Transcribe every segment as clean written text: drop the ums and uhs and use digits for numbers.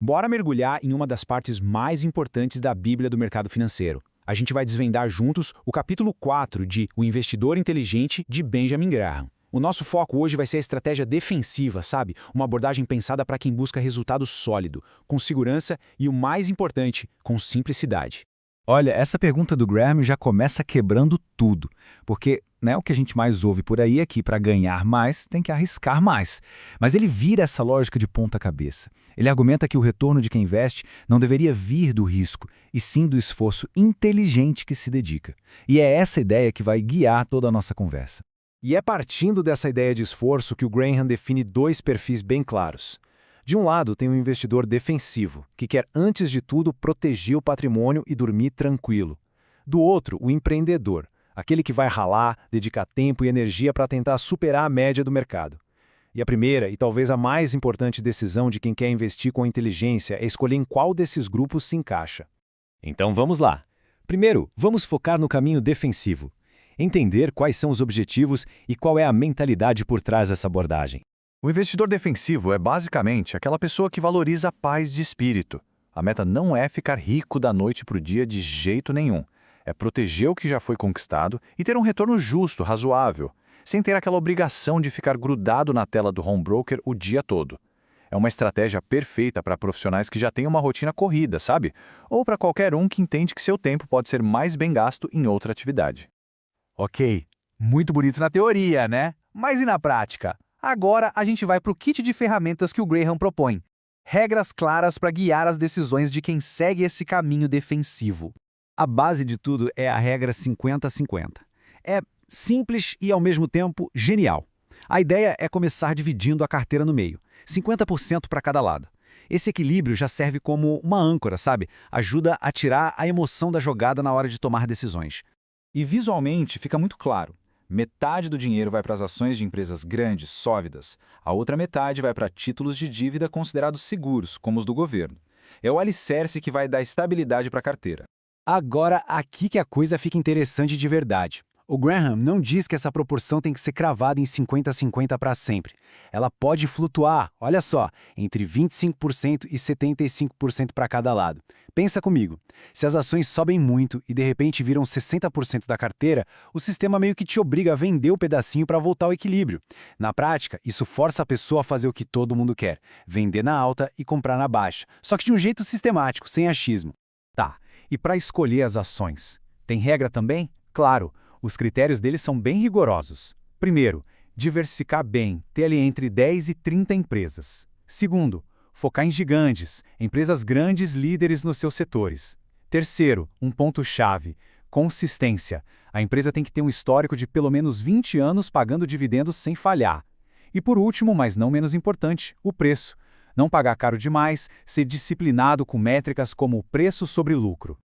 Bora mergulhar em uma das partes mais importantes da Bíblia do mercado financeiro. A gente vai desvendar juntos o capítulo 4 de O Investidor Inteligente, de Benjamin Graham. O nosso foco hoje vai ser a estratégia defensiva, sabe? Uma abordagem pensada para quem busca resultado sólido, com segurança e, o mais importante, com simplicidade. Olha, essa pergunta do Graham já começa quebrando tudo, porque o que a gente mais ouve por aí é que para ganhar mais tem que arriscar mais. Mas ele vira essa lógica de ponta cabeça. Ele argumenta que o retorno de quem investe não deveria vir do risco, e sim do esforço inteligente que se dedica. E é essa ideia que vai guiar toda a nossa conversa. E é partindo dessa ideia de esforço que o Graham define dois perfis bem claros. De um lado, tem o investidor defensivo, que quer, antes de tudo, proteger o patrimônio e dormir tranquilo. Do outro, o empreendedor, aquele que vai ralar, dedicar tempo e energia para tentar superar a média do mercado. E a primeira, e talvez a mais importante decisão de quem quer investir com inteligência é escolher em qual desses grupos se encaixa. Então vamos lá. Primeiro, vamos focar no caminho defensivo. Entender quais são os objetivos e qual é a mentalidade por trás dessa abordagem. O investidor defensivo é basicamente aquela pessoa que valoriza a paz de espírito. A meta não é ficar rico da noite para o dia de jeito nenhum. É proteger o que já foi conquistado e ter um retorno justo, razoável, sem ter aquela obrigação de ficar grudado na tela do home broker o dia todo. É uma estratégia perfeita para profissionais que já têm uma rotina corrida, sabe? Ou para qualquer um que entende que seu tempo pode ser mais bem gasto em outra atividade. Ok, muito bonito na teoria, né? Mas e na prática? Agora a gente vai para o kit de ferramentas que o Graham propõe. Regras claras para guiar as decisões de quem segue esse caminho defensivo. A base de tudo é a regra 50-50. É simples e, ao mesmo tempo, genial. A ideia é começar dividindo a carteira no meio, 50% para cada lado. Esse equilíbrio já serve como uma âncora, sabe? Ajuda a tirar a emoção da jogada na hora de tomar decisões. E visualmente fica muito claro. Metade do dinheiro vai para as ações de empresas grandes, sólidas. A outra metade vai para títulos de dívida considerados seguros, como os do governo. É o alicerce que vai dar estabilidade para a carteira. Agora, aqui que a coisa fica interessante de verdade. O Graham não diz que essa proporção tem que ser cravada em 50-50 para sempre. Ela pode flutuar, olha só, entre 25% e 75% para cada lado. Pensa comigo, se as ações sobem muito e de repente viram 60% da carteira, o sistema meio que te obriga a vender o pedacinho para voltar ao equilíbrio. Na prática, isso força a pessoa a fazer o que todo mundo quer, vender na alta e comprar na baixa, só que de um jeito sistemático, sem achismo. Tá, e para escolher as ações, tem regra também? Claro. Os critérios deles são bem rigorosos. Primeiro, diversificar bem, ter ali entre 10 e 30 empresas. Segundo, focar em gigantes, empresas grandes líderes nos seus setores. Terceiro, um ponto-chave, consistência. A empresa tem que ter um histórico de pelo menos 20 anos pagando dividendos sem falhar. E por último, mas não menos importante, o preço. Não pagar caro demais, ser disciplinado com métricas como o preço sobre lucro.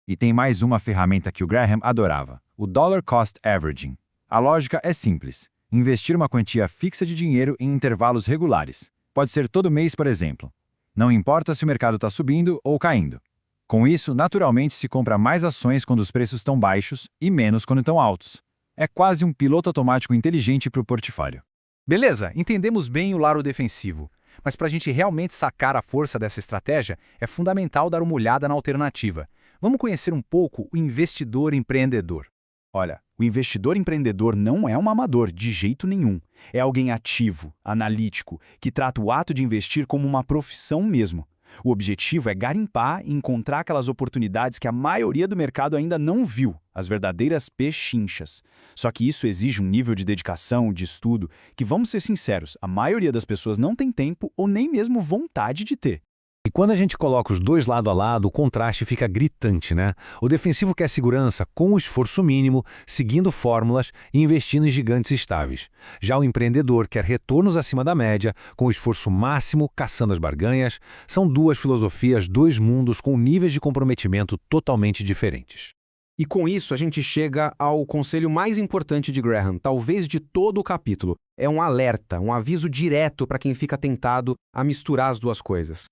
E tem mais uma ferramenta que o Graham adorava, o Dollar Cost Averaging. A lógica é simples. Investir uma quantia fixa de dinheiro em intervalos regulares. Pode ser todo mês, por exemplo. Não importa se o mercado está subindo ou caindo. Com isso, naturalmente se compra mais ações quando os preços estão baixos e menos quando estão altos. É quase um piloto automático inteligente para o portfólio. Beleza, entendemos bem o lado defensivo. Mas para a gente realmente sacar a força dessa estratégia, é fundamental dar uma olhada na alternativa. Vamos conhecer um pouco o investidor empreendedor. Olha, o investidor empreendedor não é um amador, de jeito nenhum. É alguém ativo, analítico, que trata o ato de investir como uma profissão mesmo. O objetivo é garimpar e encontrar aquelas oportunidades que a maioria do mercado ainda não viu, as verdadeiras pechinchas. Só que isso exige um nível de dedicação, de estudo, que, vamos ser sinceros, a maioria das pessoas não tem tempo ou nem mesmo vontade de ter. E quando a gente coloca os dois lado a lado, o contraste fica gritante, né? O defensivo quer segurança com o esforço mínimo, seguindo fórmulas e investindo em gigantes estáveis. Já o empreendedor quer retornos acima da média, com o esforço máximo, caçando as barganhas. São duas filosofias, dois mundos com níveis de comprometimento totalmente diferentes. E com isso a gente chega ao conselho mais importante de Graham, talvez de todo o capítulo. É um alerta, um aviso direto para quem fica tentado a misturar as duas coisas.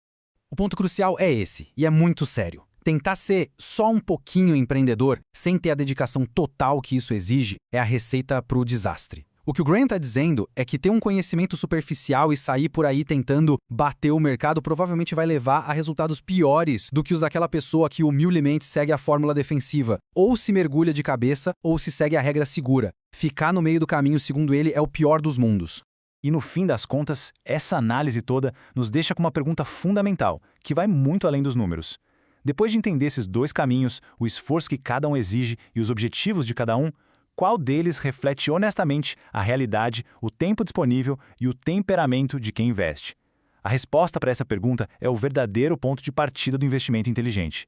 O ponto crucial é esse, e é muito sério. Tentar ser só um pouquinho empreendedor, sem ter a dedicação total que isso exige, é a receita para o desastre. O que o Graham está dizendo é que ter um conhecimento superficial e sair por aí tentando bater o mercado provavelmente vai levar a resultados piores do que os daquela pessoa que humildemente segue a fórmula defensiva. Ou se mergulha de cabeça, ou se segue a regra segura. Ficar no meio do caminho, segundo ele, é o pior dos mundos. E no fim das contas, essa análise toda nos deixa com uma pergunta fundamental, que vai muito além dos números. Depois de entender esses dois caminhos, o esforço que cada um exige e os objetivos de cada um, qual deles reflete honestamente a realidade, o tempo disponível e o temperamento de quem investe? A resposta para essa pergunta é o verdadeiro ponto de partida do investimento inteligente.